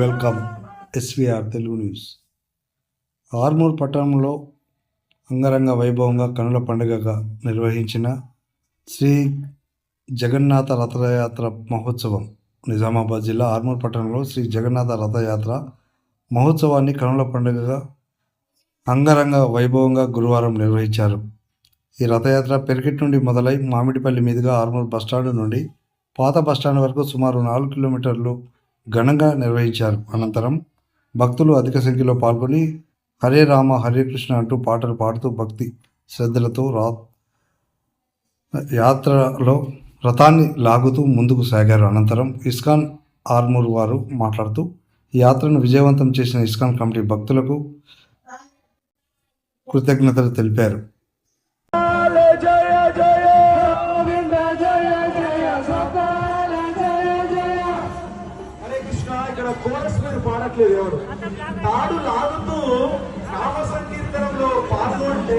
Welcome SVR Telugu news. Armoor పట్టణంలో అంగరంగ వైభవంగా కనుల పండుగగా నిర్వహించిన శ్రీ జగన్నాథ రథయాత్ర మహోత్సవం. నిజామాబాద్ జిల్లా ఆర్మూర్ పట్టణంలో శ్రీ జగన్నాథ రథయాత్ర మహోత్సవాన్ని కనుల పండుగగా అంగరంగ వైభవంగా గురువారం నిర్వహించారు. ఈ రథయాత్ర పెరికెట్ నుండి మొదలై మామిడిపల్లి మీదుగా ఆర్మూర్ బస్టాండ్ నుండి పాత బస్టాండ్ వరకు సుమారు 4 కిలోమీటర్లు ఘనంగా నిర్వహించారు. అనంతరం భక్తులు అధిక సంఖ్యలో పాల్గొని హరే రామ హరే కృష్ణ అంటూ పాటలు పాడుతూ భక్తి శ్రద్ధలతో యాత్రలో రథాన్ని లాగుతూ ముందుకు సాగారు. అనంతరం ఇస్కాన్ ఆర్మూర్ వారు మాట్లాడుతూ ఈ యాత్రను విజయవంతం చేసిన ఇస్కాన్ కమిటీ భక్తులకు కృతజ్ఞతలు తెలిపారు. ఇక్కడ కోరస్ మీరు పాడట్లేదు, ఎవరు తాడు లాగుతూ నామ సంకీర్తనంలో పాల్గొంటే